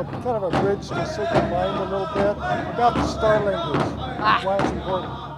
kind of a bridge to Sacred Mind a little bit about the star language, why it's important.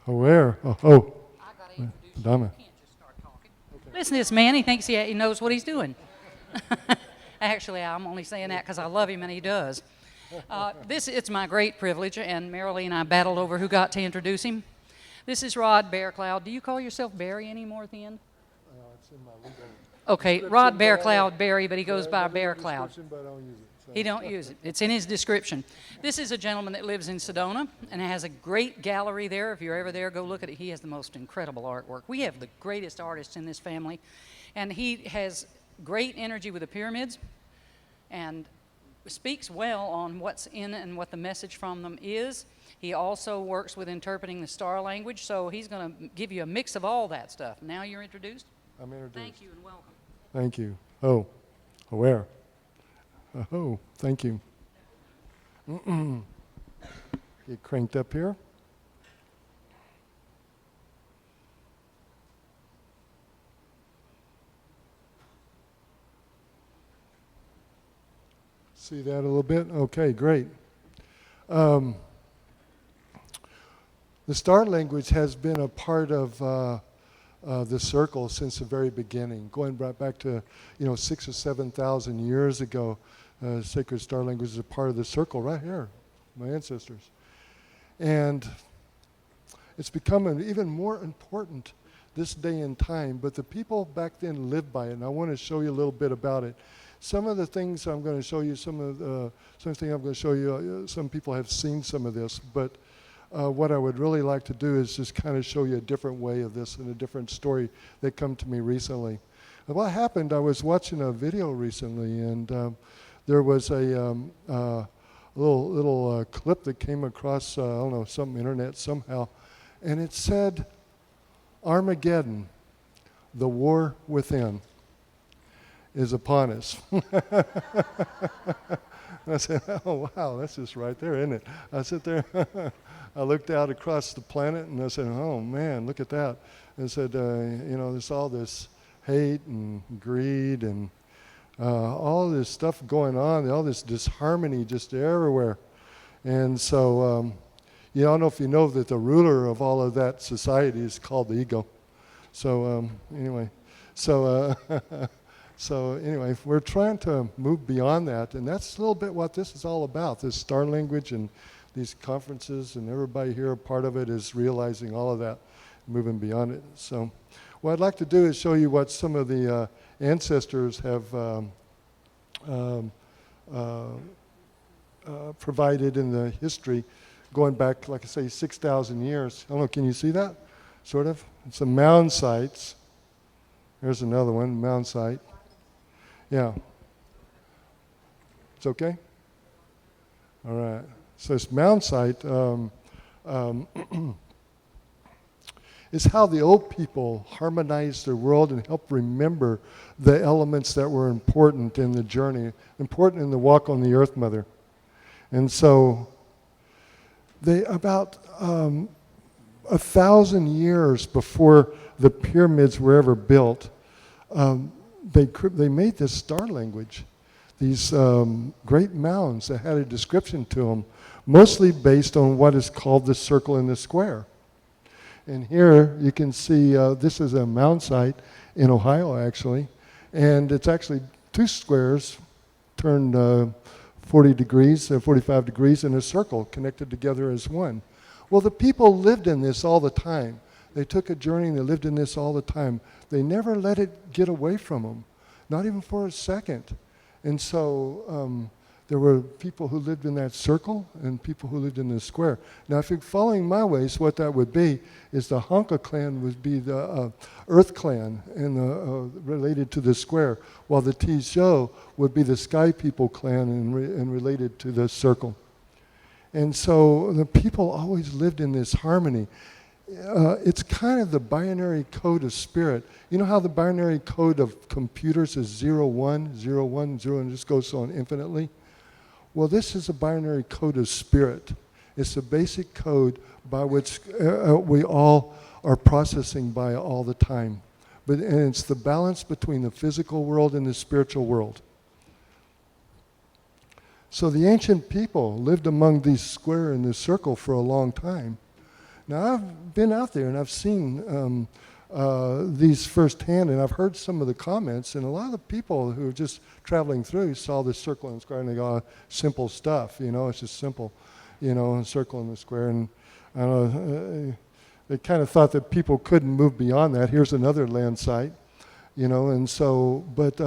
Where? Oh, I got to introduce you. Donna. You can't just start talking. Listen to this man. He thinks he knows what he's doing. Actually, I'm only saying that because I love him and he does. It's my great privilege, and Marilee and I battled over who got to introduce him. This is Rod Bearcloud. Do you call yourself Barry anymore at the end? It's in my legal Okay, description, Rod but I don't- Bearcloud Barry, but he goes by my legal Bearcloud. description, but I don't use it. So. He don't use it. It's in his description. This is a gentleman that lives in Sedona and has a great gallery there. If you're ever there, go look at it. He has the most incredible artwork. We have the greatest artists in this family, and he has great energy with the pyramids and speaks well on what's in and what the message from them is. He also works with interpreting the star language, so he's going to give you a mix of all that stuff. Now you're introduced. I'm introduced. Thank you and welcome. Thank you. Oh, where? Oh, thank you. Get cranked up here. See that a little bit? Okay, great. The star language has been a part of the circle since the very beginning, going right back to 6,000 or 7,000 years ago. Sacred star language is a part of the circle right here, my ancestors, and it's become even more important this day and time. But the people back then lived by it, and I want to show you a little bit about it. Some of the things I'm going to show you, something I'm going to show you. Some people have seen some of this, but. What I would really like to do is just kind of show you a different way of this and a different story that come to me recently. And what happened, I was watching a video recently, and there was a little clip that came across, I don't know, some internet somehow, and it said, Armageddon, the war within, is upon us. I said, oh, wow, that's just right there, isn't it? I sit there. I looked out across the planet and I said, oh man, look at that. And I said, there's all this hate and greed and all this stuff going on, all this disharmony just everywhere. And so, I don't know if you know that the ruler of all of that society is called the ego. So anyway, so we're trying to move beyond that, and that's a little bit what this is all about, this star language and these conferences, and everybody here, a part of it is realizing all of that, moving beyond it. So what I'd like to do is show you what some of the ancestors have provided in the history, going back, like I say, 6,000 years. I don't know, can you see that? Sort of? It's some mound sites. There's another one, mound site. Yeah. It's okay? All right. So this mound site is how the old people harmonized their world and helped remember the elements that were important in the journey, important in the walk on the earth, Mother. And so they about 1,000 years before the pyramids were ever built, they made this star language, these great mounds that had a description to them, mostly based on what is called the circle and the square. And here you can see this is a mound site in Ohio, actually, and it's actually two squares turned 40 degrees, 45 degrees in a circle connected together as one. Well, the people lived in this all the time. They took a journey and they lived in this all the time. They never let it get away from them, not even for a second. And so there were people who lived in that circle and people who lived in the square. Now, if you're following my ways, what that would be is the Honka clan would be the Earth clan and related to the square, while the Tisho would be the Sky People clan and related to the circle. And so the people always lived in this harmony. It's kind of the binary code of spirit. You know how the binary code of computers is 0, 1, 0, 1, 0, and just goes on infinitely? Well, this is a binary code of spirit. It's the basic code by which we all are processing by all the time. And it's the balance between the physical world and the spiritual world. So the ancient people lived among these square and this circle for a long time. Now, I've been out there and I've seen these firsthand, and I've heard some of the comments, and a lot of the people who are just traveling through saw the circle and square, and they go, simple stuff, it's just simple, a circle and the square. And I don't know, they kind of thought that people couldn't move beyond that. Here's another land site, and so, but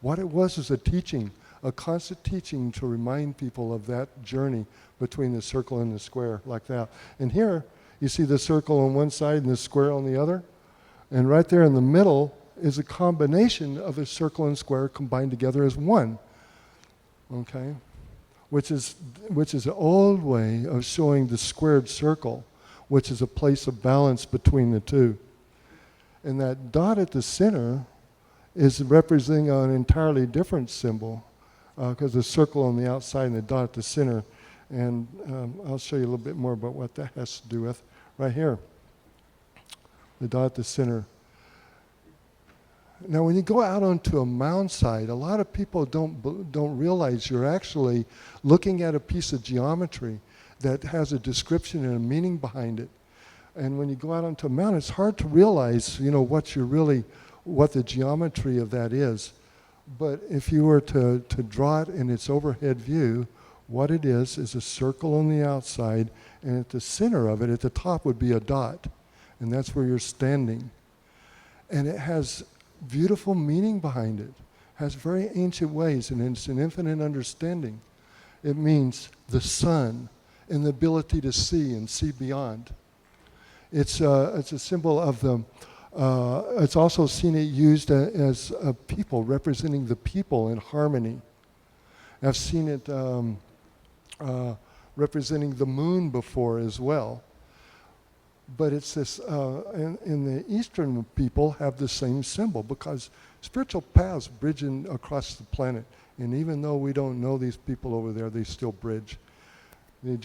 what it was is a teaching, a constant teaching to remind people of that journey between the circle and the square, like that. And here, you see the circle on one side and the square on the other. And right there in the middle is a combination of a circle and square combined together as one. Okay? Which is an old way of showing the squared circle, which is a place of balance between the two. And that dot at the center is representing an entirely different symbol, because the circle on the outside and the dot at the center. And I'll show you a little bit more about what that has to do with. Right here, the dot at the center. Now, when you go out onto a mound site, a lot of people don't realize you're actually looking at a piece of geometry that has a description and a meaning behind it. And when you go out onto a mound, it's hard to realize, what the geometry of that is. But if you were to draw it in its overhead view, what it is a circle on the outside, and at the center of it, at the top, would be a dot. And that's where you're standing. And it has beautiful meaning behind it. It has very ancient ways, and it's an infinite understanding. It means the sun and the ability to see and see beyond. It's a symbol of the, it's also seen it used as a people, representing the people in harmony. I've seen it representing the moon before as well. But it's this, in the Eastern people have the same symbol, because spiritual paths bridge across the planet. And even though we don't know these people over there, they still bridge. The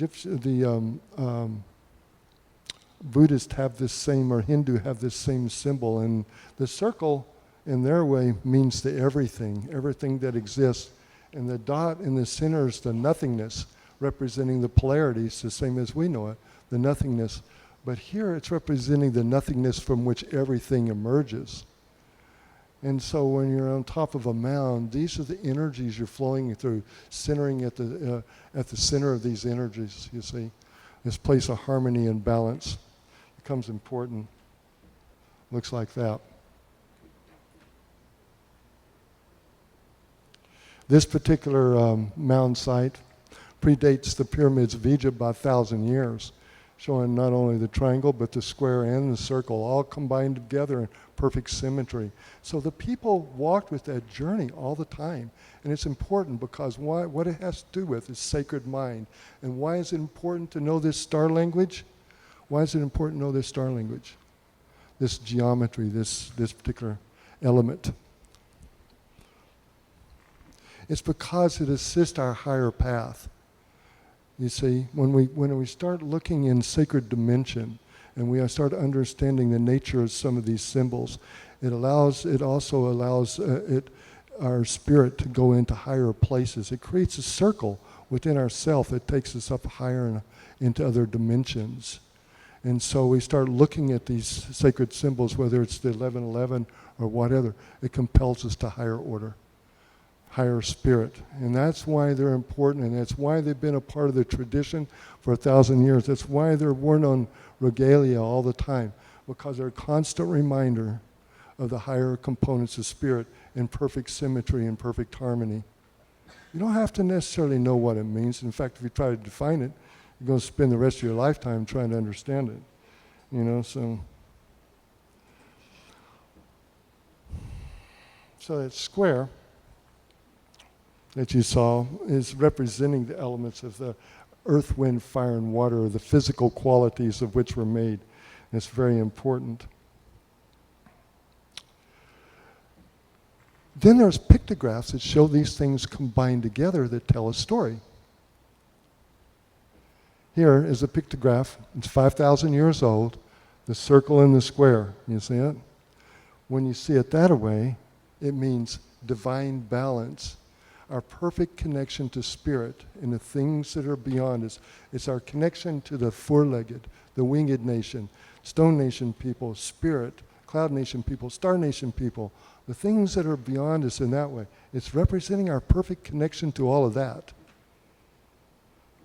Buddhists have this same, or Hindu have this same symbol. And the circle, in their way, means the everything that exists. And the dot in the center is the nothingness, representing the polarities, the same as we know it, the nothingness. But here it's representing the nothingness from which everything emerges. And so when you're on top of a mound, these are the energies you're flowing through, centering at the center of these energies, you see. This place of harmony and balance becomes important. Looks like that. This particular mound site predates the pyramids of Egypt by 1,000 years. showing not only the triangle but the square and the circle all combined together in perfect symmetry. So the people walked with that journey all the time. And it's important because what it has to do with is sacred mind. And why is it important to know this star language? Why is it important to know this star language? This geometry, this particular element. It's because it assists our higher path. You see, when we start looking in sacred dimension and we start understanding the nature of some of these symbols, it also allows our spirit to go into higher places. It creates a circle within ourself that takes us up higher and into other dimensions. And so we start looking at these sacred symbols, whether it's the 1111 or whatever, it compels us to higher order, higher spirit. And that's why they're important, and that's why they've been a part of the tradition for 1,000 years. That's why they're worn on regalia all the time, because they're a constant reminder of the higher components of spirit in perfect symmetry and perfect harmony. You don't have to necessarily know what it means. In fact, if you try to define it, you're going to spend the rest of your lifetime trying to understand it. You know, so that square that you saw is representing the elements of the earth, wind, fire, and water, or the physical qualities of which we're made. And it's very important. Then there's pictographs that show these things combined together that tell a story. Here is a pictograph. It's 5,000 years old. The circle and the square. You see it? When you see it that way, it means divine balance, our perfect connection to spirit and the things that are beyond us. It's our connection to the four-legged, the winged nation, stone nation people, spirit, cloud nation people, star nation people, the things that are beyond us in that way. It's representing our perfect connection to all of that.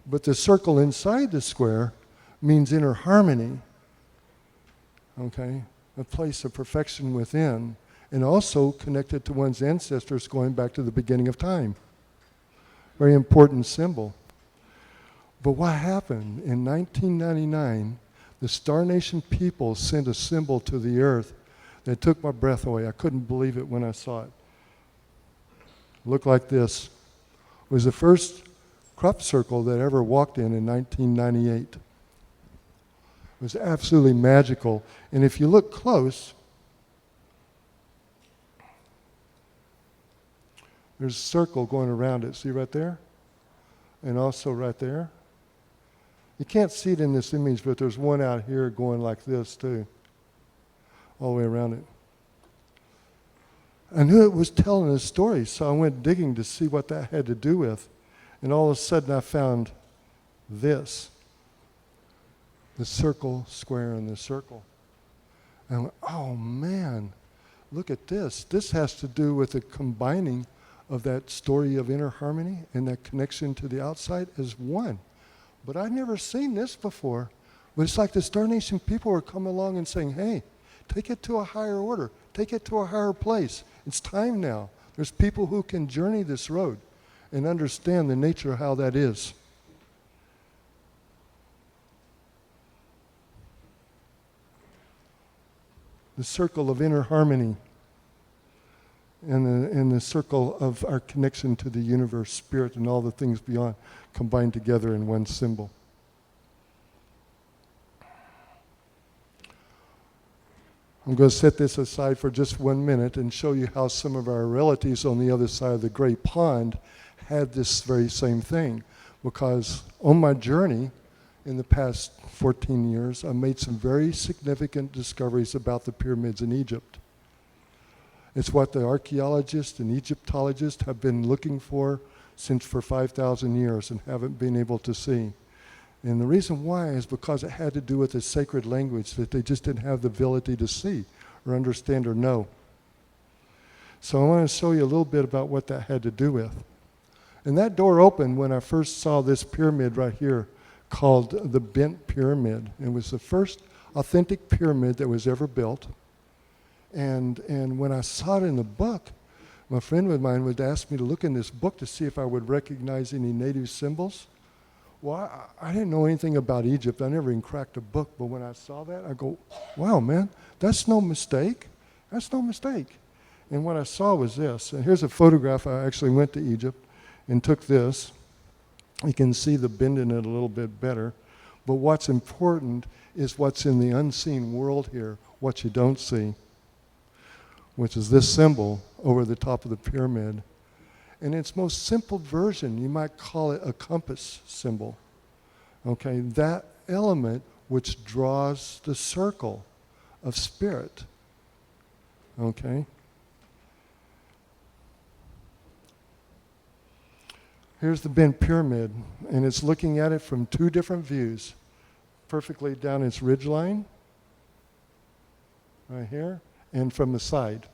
But the circle inside the square means inner harmony, okay? A place of perfection within, and also connected to one's ancestors going back to the beginning of time. Very important symbol. But what happened? In 1999, the Star Nation people sent a symbol to the earth that took my breath away. I couldn't believe it when I saw it. It looked like this. It was the first crop circle that I ever walked in 1998. It was absolutely magical. And if you look close, there's a circle going around it. See right there? And also right there. You can't see it in this image, but there's one out here going like this too, all the way around it. I knew it was telling a story, so I went digging to see what that had to do with. And all of a sudden I found this. The circle, square, and the circle. And I went, oh man, look at this. This has to do with the combining of that story of inner harmony and that connection to the outside as one. But I'd never seen this before. But it's like the Star Nation people are coming along and saying, hey, take it to a higher order. Take it to a higher place. It's time now. There's people who can journey this road and understand the nature of how that is. The circle of inner harmony and the circle of our connection to the universe, spirit, and all the things beyond combined together in one symbol. I'm going to set this aside for just 1 minute and show you how some of our relatives on the other side of the great pond had this very same thing. Because on my journey in the past 14 years, I made some very significant discoveries about the pyramids in Egypt. It's what the archaeologists and Egyptologists have been looking for for 5,000 years and haven't been able to see. And the reason why is because it had to do with a sacred language that they just didn't have the ability to see or understand or know. So I want to show you a little bit about what that had to do with. And that door opened when I first saw this pyramid right here called the Bent Pyramid. It was the first authentic pyramid that was ever built. And when I saw it in the book, my friend of mine would ask me to look in this book to see if I would recognize any native symbols. Well, I didn't know anything about Egypt. I never even cracked a book. But when I saw that, I go, wow, man, that's no mistake. That's no mistake. And what I saw was this. And here's a photograph. I actually went to Egypt and took this. You can see the bend in it a little bit better. But what's important is what's in the unseen world here, what you don't see, which is this symbol over the top of the pyramid. In its most simple version, you might call it a compass symbol. Okay, that element which draws the circle of spirit. Okay? Here's the bent pyramid, and it's looking at it from two different views. Perfectly down its ridge line, right here, and from the side.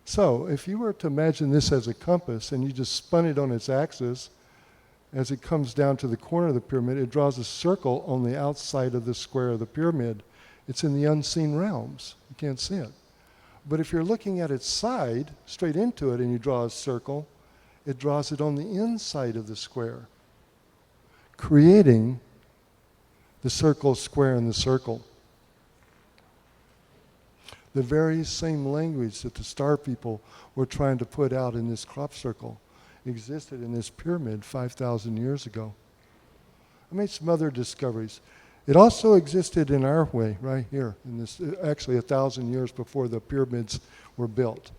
So if you were to imagine this as a compass and you just spun it on its axis, as it comes down to the corner of the pyramid, it draws a circle on the outside of the square of the pyramid. It's in the unseen realms. You can't see it. But if you're looking at its side, straight into it, and you draw a circle, it draws it on the inside of the square, creating the circle, square, and the circle. The very same language that the star people were trying to put out in this crop circle existed in this pyramid 5,000 years ago. I made some other discoveries. It also existed in our way, right here, in this, actually 1,000 years before the pyramids were built.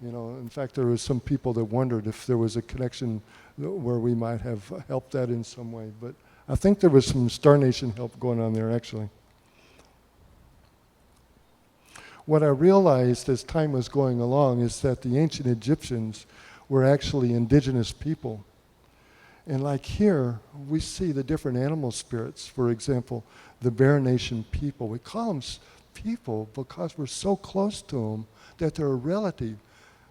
You know, in fact, there was some people that wondered if there was a connection where we might have helped that in some way. But I think there was some Star Nation help going on there, actually. What I realized as time was going along is that the ancient Egyptians were actually indigenous people. And like here, we see the different animal spirits. For example, the Bear Nation people. We call them people because we're so close to them that they're a relative.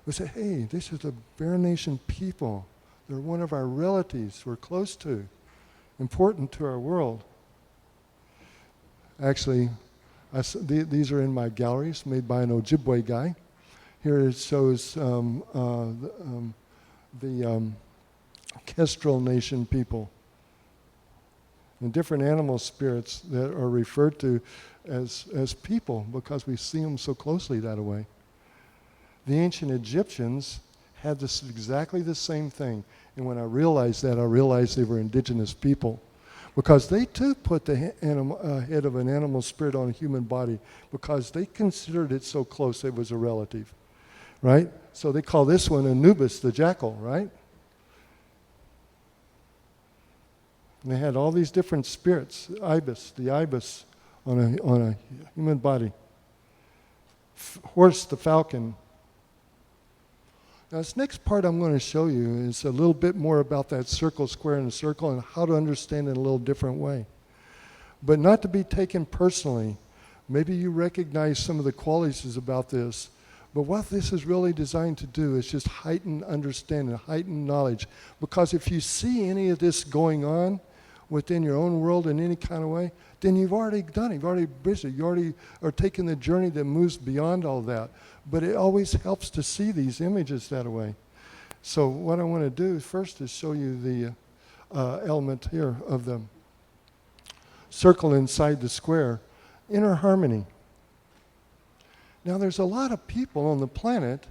We say, hey, this is the Bear Nation people. They're one of our relatives we're close to, important to our world. Actually, these are in my galleries made by an Ojibwe guy. Here it shows the Kestrel Nation people. And different animal spirits that are referred to as people because we see them so closely that way. The ancient Egyptians had this exactly the same thing. And when I realized that, I realized they were indigenous people. Because they too put the head of an animal spirit on a human body because they considered it so close it was a relative, right? So they call this one Anubis, the jackal, right? And they had all these different spirits, the ibis on a human body. Horse, the falcon. Now this next part I'm going to show you is a little bit more about that circle, square, and circle and how to understand it in a little different way. But not to be taken personally. Maybe you recognize some of the qualities about this, but what this is really designed to do is just heighten understanding, heighten knowledge. Because if you see any of this going on within your own world in any kind of way, then you've already done it. You've already bridged it. You already are taking the journey that moves beyond all that. But it always helps to see these images that way. So what I want to do first is show you the element here of the circle inside the square, inner harmony. Now there's a lot of people on the planet,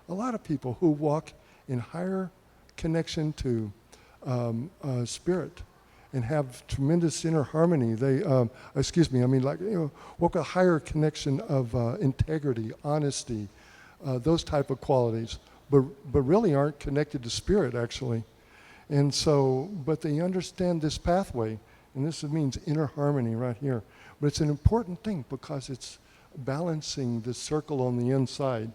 a lot of people who walk in higher connection to spirit and have tremendous inner harmony. They, walk a higher connection of integrity, honesty, those type of qualities, but really aren't connected to spirit actually. And so, but they understand this pathway, and this means inner harmony right here. But it's an important thing because it's balancing the circle on the inside.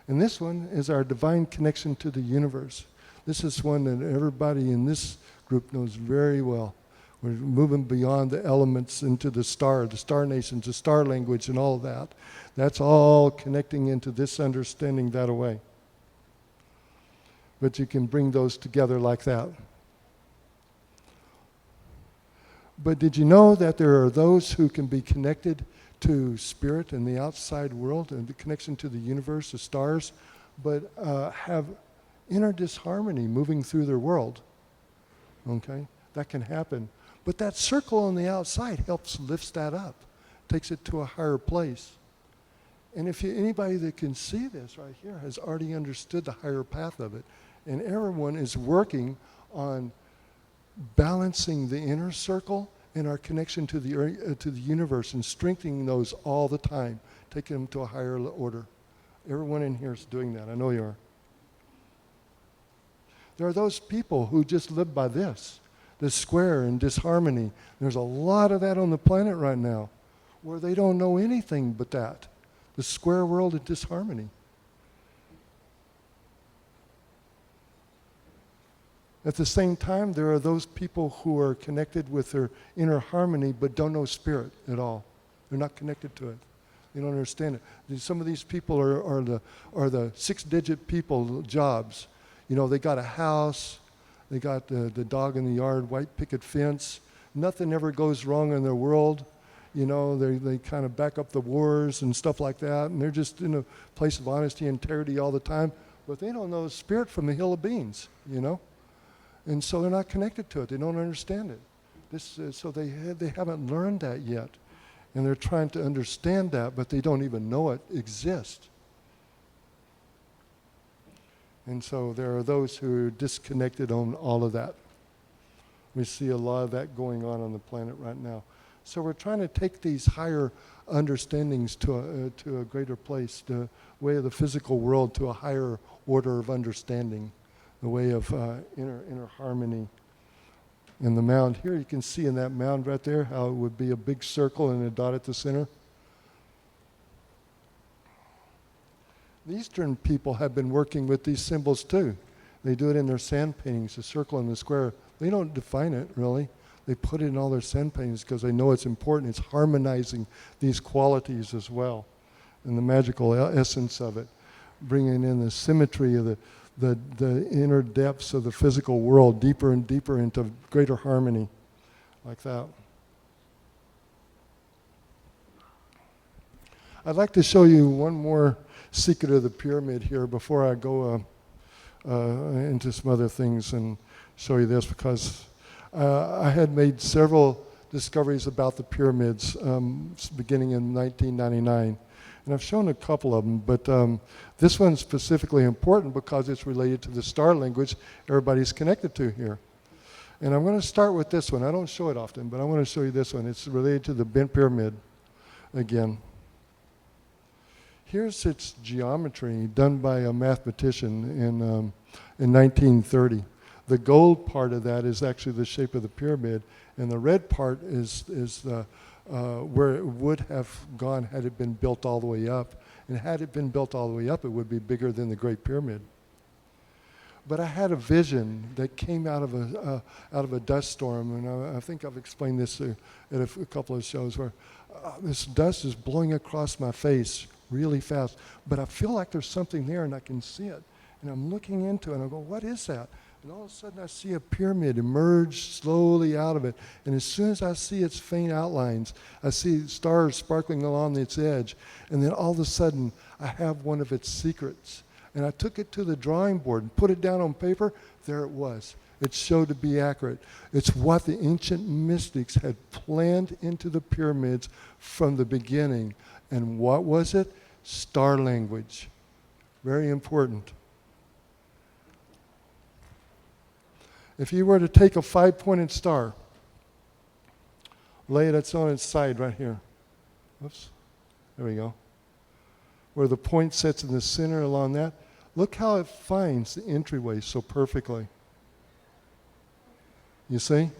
And this one is our divine connection to the universe. This is one that everybody in this group knows very well. We're moving beyond the elements into the star nations, the star language and all of that. That's all connecting into this understanding that way. But you can bring those together like that. But did you know that there are those who can be connected to spirit in the outside world and the connection to the universe, the stars, but have inner disharmony moving through their world? Okay? That can happen. But that circle on the outside helps lifts that up, takes it to a higher place. And if anybody that can see this right here has already understood the higher path of it, and everyone is working on balancing the inner circle and our connection to the universe and strengthening those all the time, taking them to a higher order. Everyone in here is doing that. I know you are. There are those people who just live by this square and disharmony. There's a lot of that on the planet right now where they don't know anything but that. The square world of disharmony. At the same time, there are those people who are connected with their inner harmony but don't know spirit at all. They're not connected to it. They don't understand it. Some of these people are the six-digit people jobs. You know, they got a house, they got the dog in the yard, white picket fence. Nothing ever goes wrong in their world. You know, they kind of back up the wars and stuff like that, and they're just in a place of honesty and integrity all the time. But they don't know spirit from the hill of beans, you know. And so they're not connected to it. They don't understand it. So they haven't learned that yet. And they're trying to understand that, but they don't even know it exists. And so there are those who are disconnected on all of that. We see a lot of that going on the planet right now. So we're trying to take these higher understandings to a greater place, the way of the physical world to a higher order of understanding, the way of inner harmony. And the mound here, you can see in that mound right there how it would be a big circle and a dot at the center. The Eastern people have been working with these symbols too. They do it in their sand paintings, the circle and the square. They don't define it really. They put it in all their sand paintings because they know it's important. It's harmonizing these qualities as well and the magical essence of it, bringing in the symmetry of the inner depths of the physical world deeper and deeper into greater harmony, like that. I'd like to show you one more secret of the pyramid here before I go into some other things and show you this, because I had made several discoveries about the pyramids beginning in 1999. And I've shown a couple of them, but this one's specifically important because it's related to the star language everybody's connected to here. And I'm going to start with this one. I don't show it often, but I want to show you this one. It's related to the bent pyramid again. Here's its geometry done by a mathematician in 1930. The gold part of that is actually the shape of the pyramid, and the red part is where it would have gone had it been built all the way up. And had it been built all the way up, it would be bigger than the Great Pyramid. But I had a vision that came out of a dust storm, and I think I've explained this at a couple of shows, where this dust is blowing across my face really fast, but I feel like there's something there and I can see it. And I'm looking into it and I go, what is that? And all of a sudden I see a pyramid emerge slowly out of it. And as soon as I see its faint outlines, I see stars sparkling along its edge. And then all of a sudden I have one of its secrets. And I took it to the drawing board and put it down on paper. There it was. It showed to be accurate. It's what the ancient mystics had planned into the pyramids from the beginning. And what was it? Star language. Very important. If you were to take a 5-pointed star, lay it on its side right here. Whoops. There we go. Where the point sits in the center along that, look how it finds the entryway so perfectly. You see?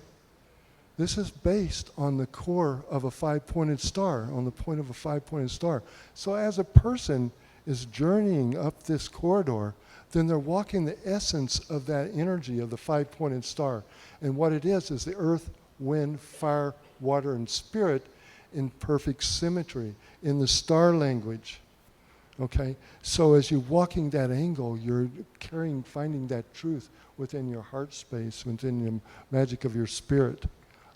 This is based on the core of a 5-pointed star, on the point of a 5-pointed star. So as a person is journeying up this corridor, then they're walking the essence of that energy of the 5-pointed star. And what it is the earth, wind, fire, water, and spirit in perfect symmetry, in the star language. Okay? So as you're walking that angle, you're finding that truth within your heart space, within the magic of your spirit,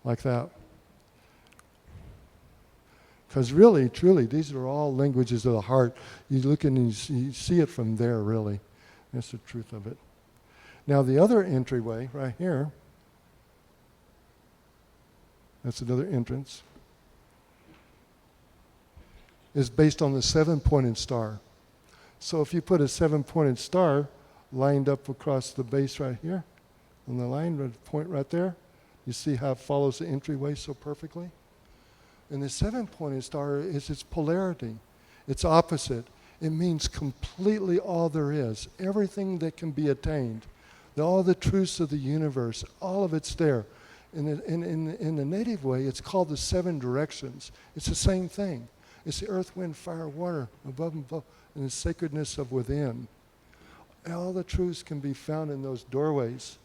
like that. Because really, truly, these are all languages of the heart. You look and you see it from there, really. That's the truth of it. Now the other entryway right here That's another entrance. Is based on the 7-pointed star. So if you put a 7-pointed star lined up across the base right here, on the line, the point right there, you see how it follows the entryway so perfectly? And the 7-pointed star is its polarity. It's opposite. It means completely all there is, everything that can be attained, all the truths of the universe, all of it's there. In the native way, it's called the 7 directions. It's the same thing. It's the earth, wind, fire, water, above and below, and the sacredness of within. All the truths can be found in those doorways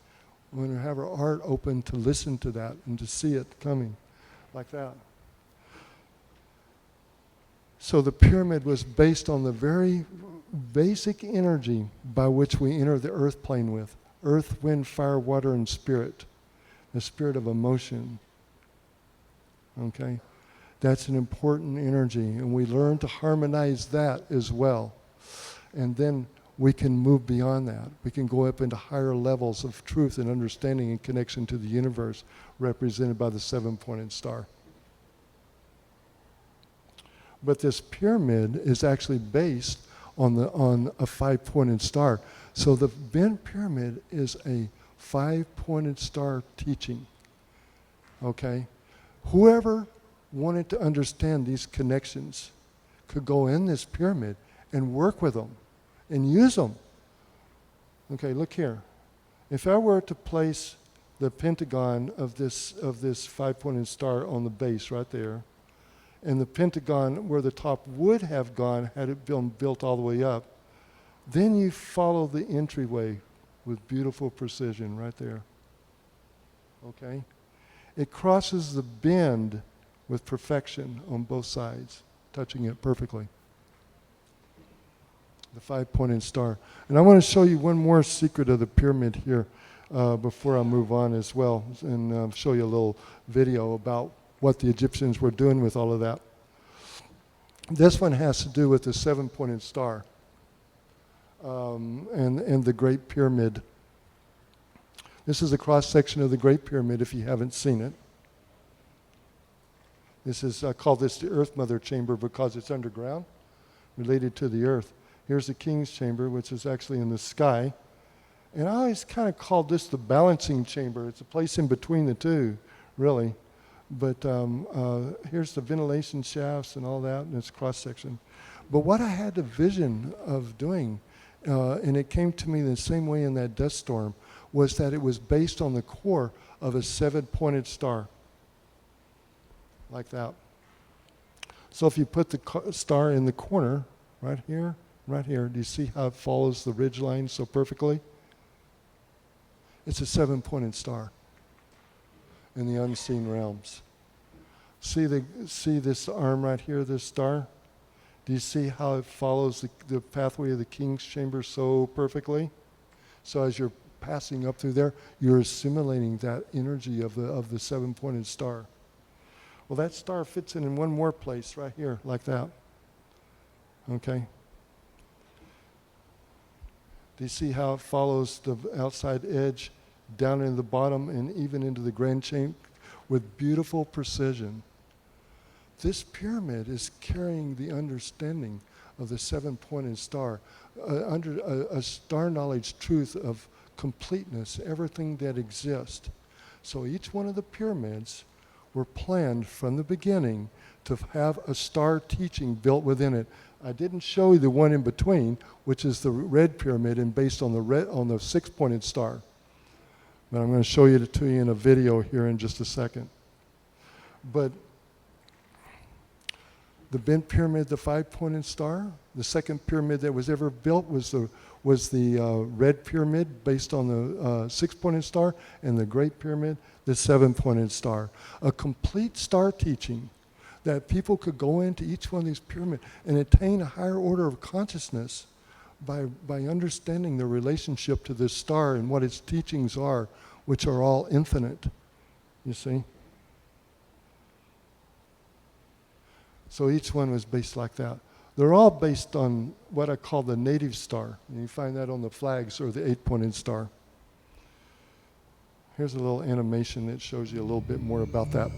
when we have our heart open to listen to that and to see it coming like that. So the pyramid was based on the very basic energy by which we enter the earth plane with. Earth, wind, fire, water, and spirit. The spirit of emotion. Okay? That's an important energy, and we learn to harmonize that as well. And then we can move beyond that. We can go up into higher levels of truth and understanding and connection to the universe, represented by the 7-pointed star. But this pyramid is actually based on a 5-pointed star. So the bent pyramid is a 5-pointed star teaching. Okay? Whoever wanted to understand these connections could go in this pyramid and work with them and use them. Okay, look here. If I were to place the pentagon of this 5-pointed star on the base right there, and the pentagon where the top would have gone had it been built all the way up, then you follow the entryway with beautiful precision right there. Okay? It crosses the bend with perfection on both sides, touching it perfectly. The 5-pointed star. And I want to show you one more secret of the pyramid here before I move on as well, and show you a little video about what the Egyptians were doing with all of that. This one has to do with the 7-pointed star and the Great Pyramid. This is a cross-section of the Great Pyramid if you haven't seen it. This is, I call this the Earth Mother Chamber because it's underground, related to the earth. Here's the King's Chamber, which is actually in the sky. And I always kind of called this the balancing chamber. It's a place in between the two, really. But here's the ventilation shafts and all that, and it's cross-section. But what I had the vision of doing, and it came to me the same way in that dust storm, was that it was based on the core of a 7-pointed star. Like that. So if you put the star in the corner, right here, do you see how it follows the ridge line so perfectly? It's a 7-pointed star in the unseen realms. See this arm right here, this star? Do you see how it follows the pathway of the King's Chamber so perfectly? So as you're passing up through there, you're assimilating that energy of the 7-pointed star. Well, that star fits in one more place right here, like that. Okay? Do you see how it follows the outside edge down into the bottom and even into the grand chamber with beautiful precision? This pyramid is carrying the understanding of the 7-pointed star, under a star knowledge truth of completeness, everything that exists. So each one of the pyramids were planned from the beginning to have a star teaching built within it. I didn't show you the one in between, which is the red pyramid and based on the 6-pointed star. But I'm going to show you to you in a video here in just a second. But the bent pyramid, the 5-pointed star, the second pyramid that was ever built was the red pyramid based on the 6-pointed star, and the Great Pyramid, the 7-pointed star. A complete star teaching that people could go into each one of these pyramids and attain a higher order of consciousness by understanding the relationship to this star and what its teachings are, which are all infinite. You see? So each one was based like that. They're all based on what I call the native star. And you find that on the flags, or the 8-pointed star. Here's a little animation that shows you a little bit more about that.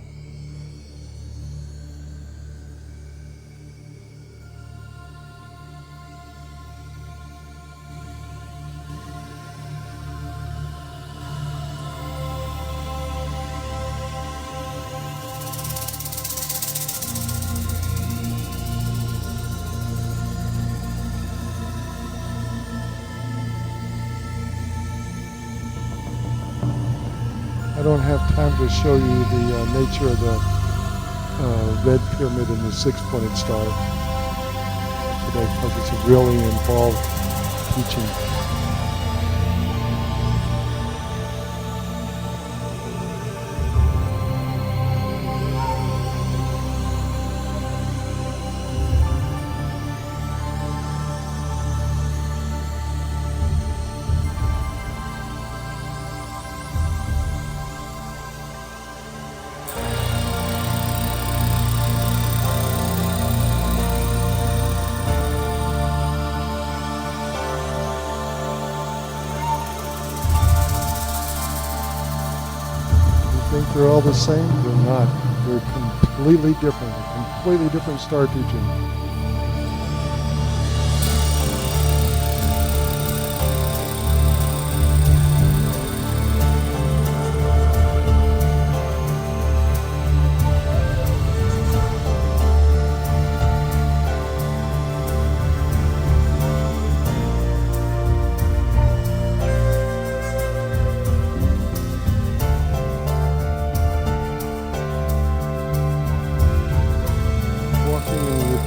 I don't have time to show you the nature of the red pyramid and the six-pointed star today because it's a really involved teaching. Think they're all the same? They're not. They're completely different. A completely different star teaching.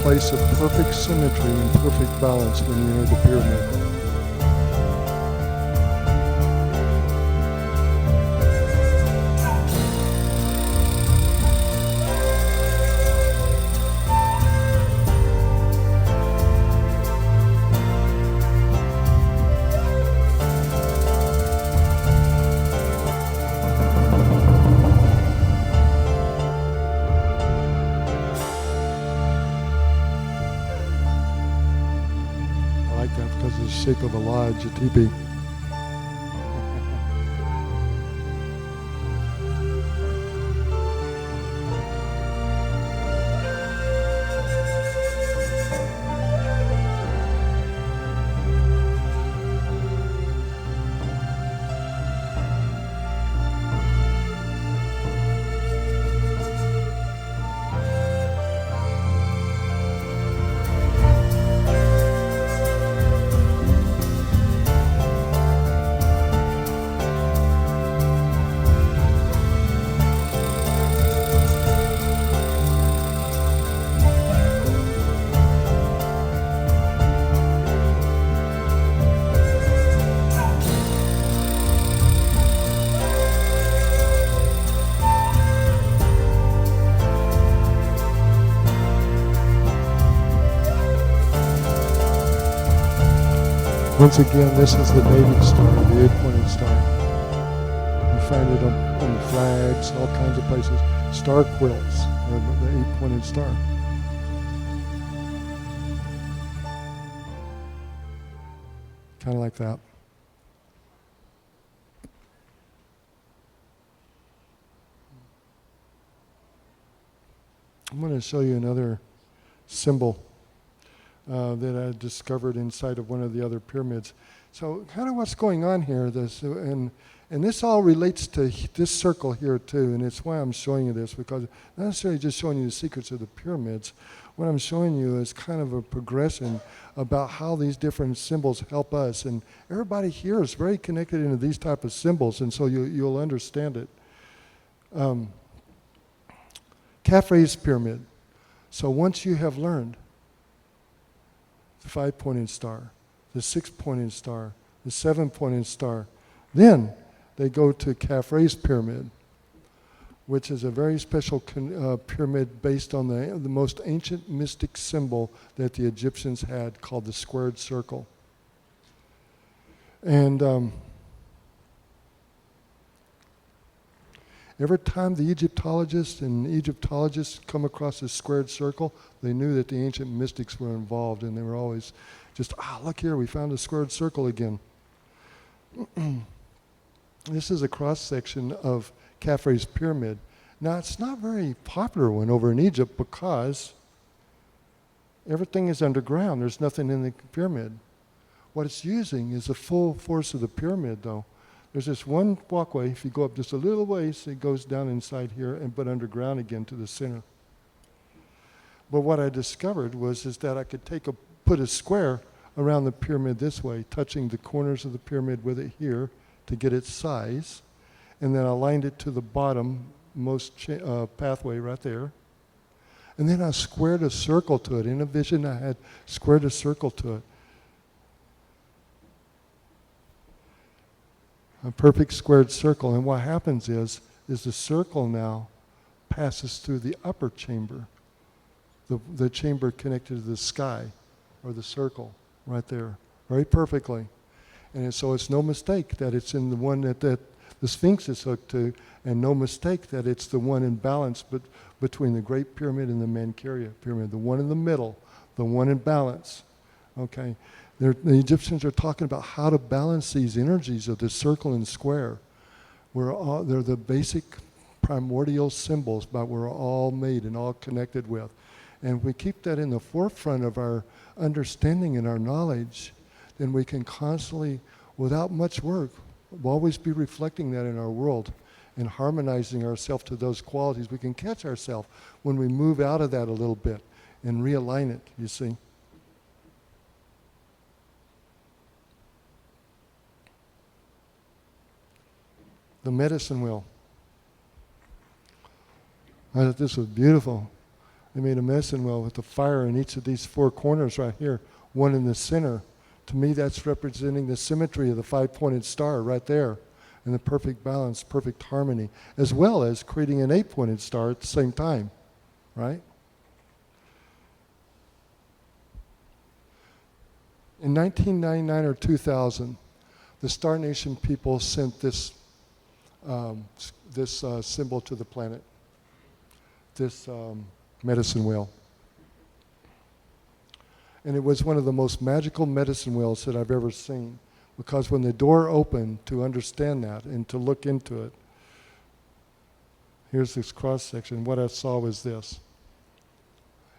Place of perfect symmetry and perfect balance when you enter the pyramid. Because of the shape of a lodge, a teepee. Once again, this is the native star, the eight-pointed star. You find it on flags, all kinds of places. Star quilts, the eight-pointed star. Kind of like that. I'm going to show you another symbol that I discovered inside of one of the other pyramids. So kind of what's going on here, and this all relates to this circle here too, and it's why I'm showing you this, because not necessarily just showing you the secrets of the pyramids. What I'm showing you is kind of a progression about how these different symbols help us, and everybody here is very connected into these type of symbols, and so you'll understand it. Khafre's pyramid. So once you have learned the five-pointed star, the six-pointed star, the seven-pointed star, then they go to Khafre's pyramid, which is a very special pyramid based on the most ancient mystic symbol that the Egyptians had, called the squared circle. And every time the Egyptologists come across this squared circle, they knew that the ancient mystics were involved, and they were always just, look here, we found a squared circle again. This is a cross-section of Khafre's pyramid. Now, it's not a very popular one over in Egypt because everything is underground. There's nothing in the pyramid. What it's using is the full force of the pyramid, though. There's this one walkway. If you go up just a little ways, it goes down inside here, but underground again to the center. But what I discovered is that I could put a square around the pyramid this way, touching the corners of the pyramid with it here to get its size. and then I aligned it to the bottom most pathway right there. And then I squared a circle to it. In a vision, I had squared a circle to it. A perfect squared circle. And what happens is the circle now passes through the upper chamber, the chamber connected to the sky, or the circle right there, very perfectly. And so it's no mistake that it's in the one that the Sphinx is hooked to, and no mistake that it's the one in balance between the Great Pyramid and the Manchuria Pyramid, the one in the middle, the one in balance. Okay, the Egyptians are talking about how to balance these energies of the circle and square. They're the basic primordial symbols, but we're all made and all connected with. And if we keep that in the forefront of our understanding and our knowledge, then we can constantly, without much work, we'll always be reflecting that in our world and harmonizing ourselves to those qualities. We can catch ourselves when we move out of that a little bit and realign it, you see. The medicine wheel. I thought this was beautiful. They made a medicine wheel with the fire in each of these four corners right here, one in the center. To me, that's representing the symmetry of the five-pointed star right there, and the perfect balance, perfect harmony, as well as creating an eight-pointed star at the same time, right? In 1999 or 2000, the Star Nation people sent this symbol to the planet, this medicine wheel. And it was one of the most magical medicine wheels that I've ever seen, because when the door opened to understand that and to look into it, here's this cross section. What I saw was this.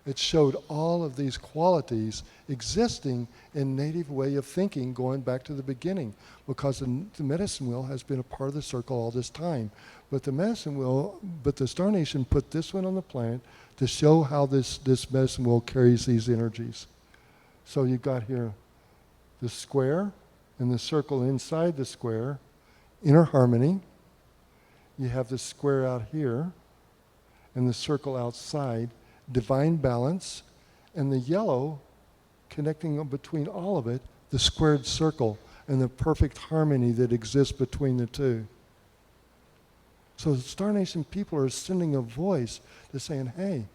It showed all of these qualities existing in native way of thinking going back to the beginning, because the medicine wheel has been a part of the circle all this time. But the Star Nation put this one on the planet to show how this medicine wheel carries these energies. So you've got here the square and the circle inside the square, inner harmony. You have the square out here and the circle outside, divine balance, and the yellow connecting between all of it, the squared circle and the perfect harmony that exists between the two. So the Star Nation people are sending a voice to saying, hey,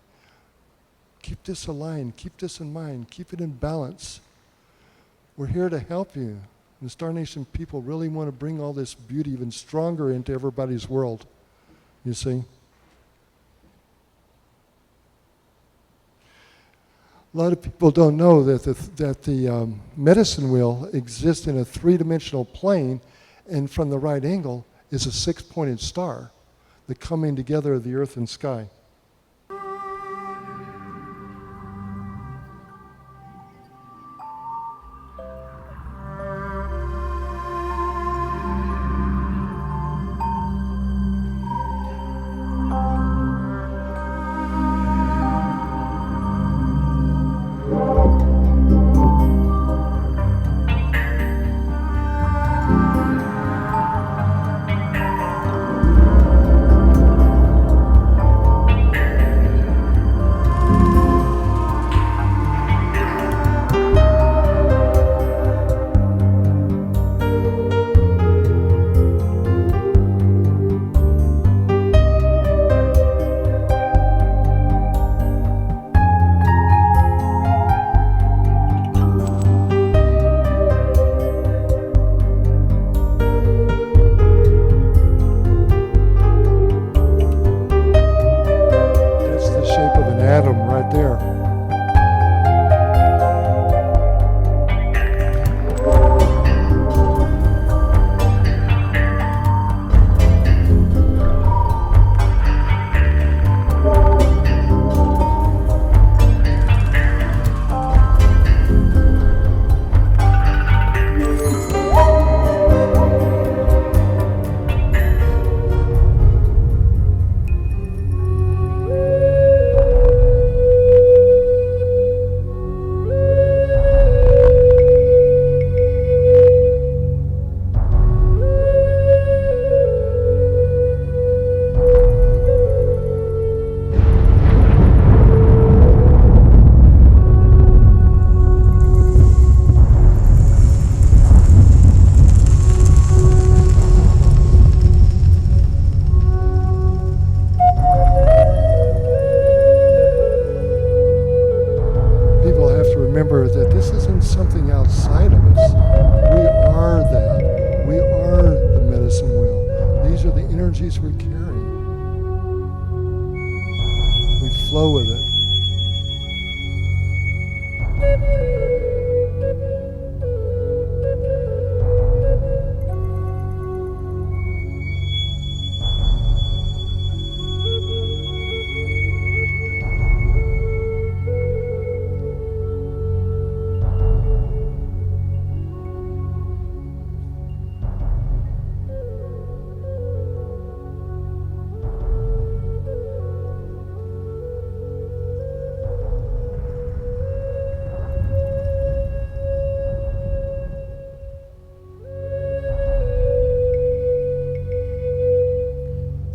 keep this aligned, keep this in mind, keep it in balance. We're here to help you. And the Star Nation people really want to bring all this beauty even stronger into everybody's world, you see. A lot of people don't know that the medicine wheel exists in a three-dimensional plane, and from the right angle is a six-pointed star, the coming together of the earth and sky. energies we're carrying. We flow with it.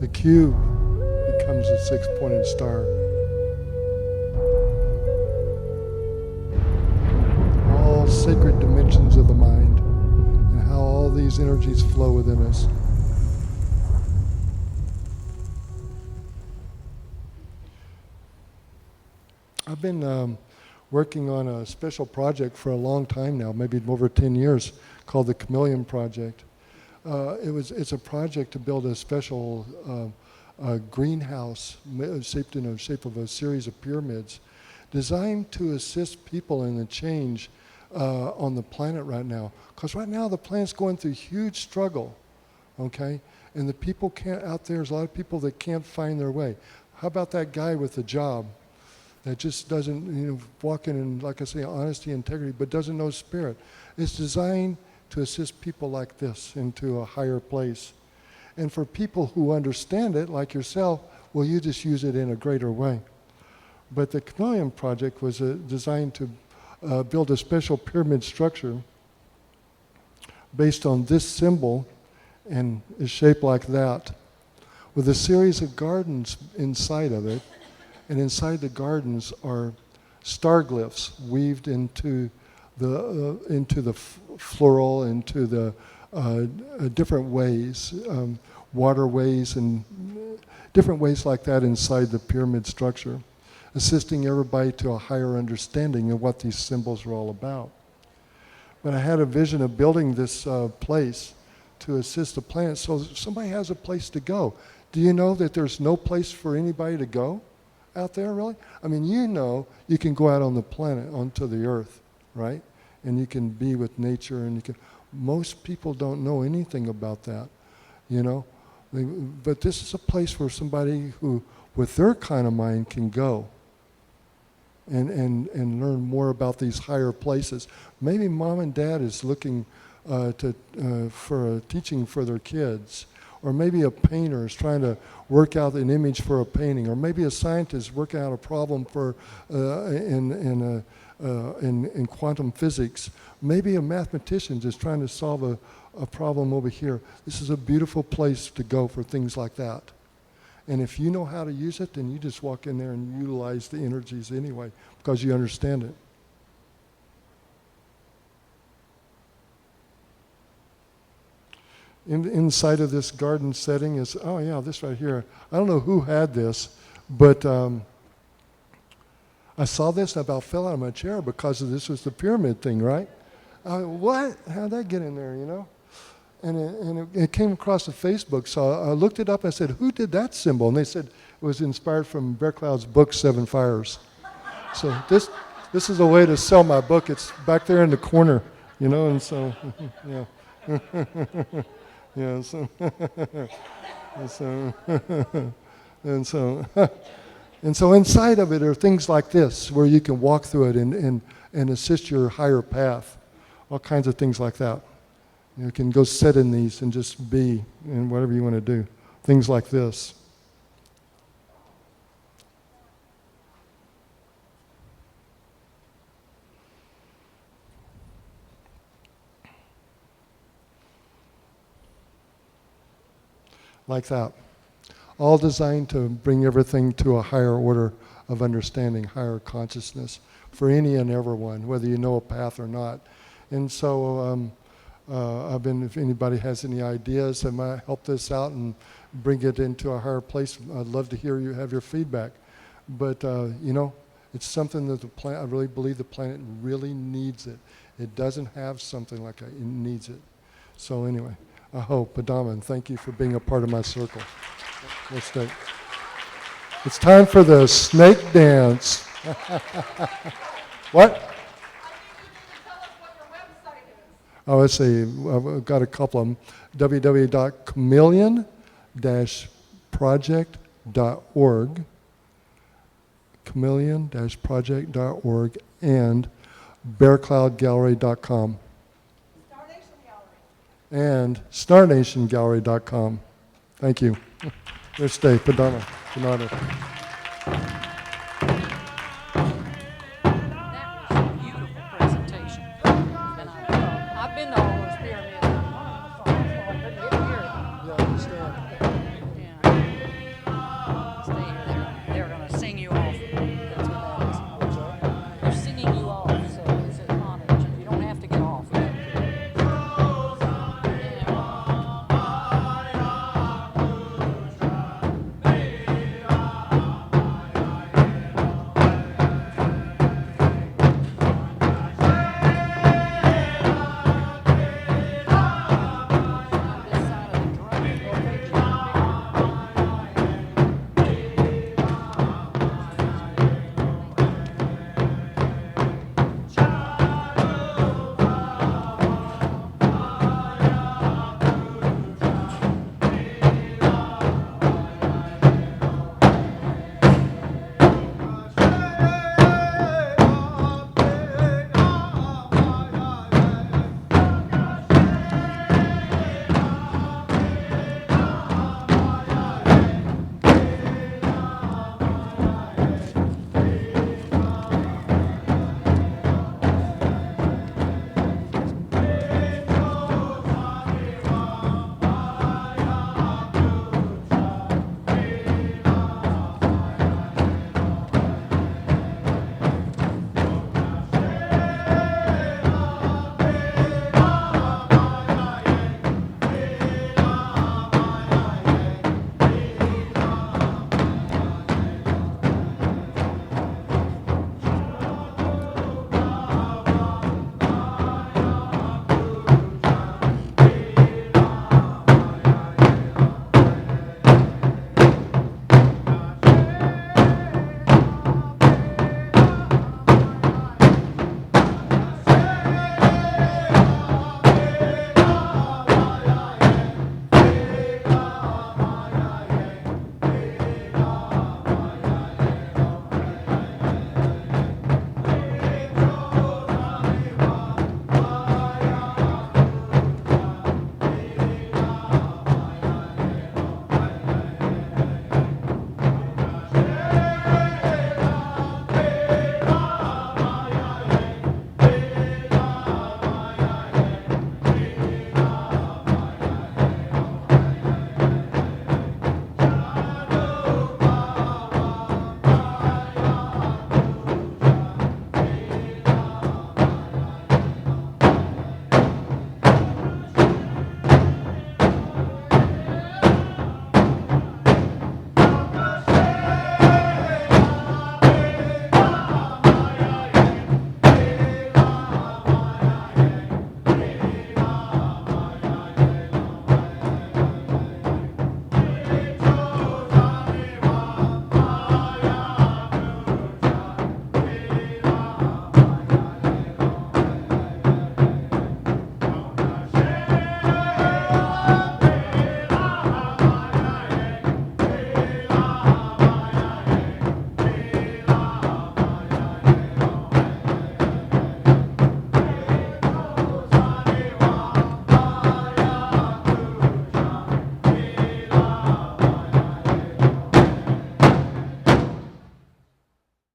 The cube becomes a six-pointed star. All sacred dimensions of the mind and how all these energies flow within us. I've been working on a special project for a long time now, maybe over 10 years, called the Chameleon Project. It's a project to build a special greenhouse shaped in the shape of a series of pyramids, designed to assist people in the change on the planet right now. Because right now the planet's going through huge struggle, okay? And the people out there's a lot of people that can't find their way. How about that guy with the job that just doesn't, walk in, like I say, honesty, integrity, but doesn't know spirit? It's designed to assist people like this into a higher place. And for people who understand it, like yourself, well, you just use it in a greater way. But the Chameleon Project was designed to build a special pyramid structure based on this symbol and is shaped like that, with a series of gardens inside of it. And inside the gardens are star glyphs weaved into the floral, into the different ways, waterways and different ways like that inside the pyramid structure, assisting everybody to a higher understanding of what these symbols are all about. But I had a vision of building this place to assist the planet so somebody has a place to go. Do you know that there's no place for anybody to go out there, really? I mean, you can go out on the planet, onto the earth, right? And you can be with nature, and most people don't know anything about that, But this is a place where somebody who, with their kind of mind, can go and learn more about these higher places. Maybe mom and dad is looking for a teaching for their kids. Or maybe a painter is trying to work out an image for a painting. Or maybe a scientist working out a problem in quantum physics. Maybe a mathematician just trying to solve a problem over here. This is a beautiful place to go for things like that. And if you know how to use it, then you just walk in there and utilize the energies anyway, because you understand it. Inside of this garden setting is, this right here. I don't know who had this, but I saw this and I about fell out of my chair because this was the pyramid thing, right? What? How'd that get in there, And it came across the Facebook, so I looked it up and I said, who did that symbol? And they said it was inspired from Bear Cloud's book, Seven Fires. So this is a way to sell my book. It's back there in the corner, and so, yeah. Yeah, so, and so inside of it are things like this, where you can walk through it and assist your higher path, all kinds of things like that. You can go sit in these and just be, and whatever you want to do, things like this. Like that. All designed to bring everything to a higher order of understanding, higher consciousness for any and everyone, whether you know a path or not. And so if anybody has any ideas that might help this out and bring it into a higher place, I'd love to hear you have your feedback. But, it's something that I really believe the planet really needs it. It doesn't have something like it needs it. So anyway, Aho, Padama, thank you for being a part of my circle. Let's stay. It's time for the snake dance. What? Oh, let's see. I've got a couple of them. www.chameleon-project.org, chameleon-project.org, and bearcloudgallery.com. And starnationgallery.com. Thank you. Let's stay. Padana. Padana.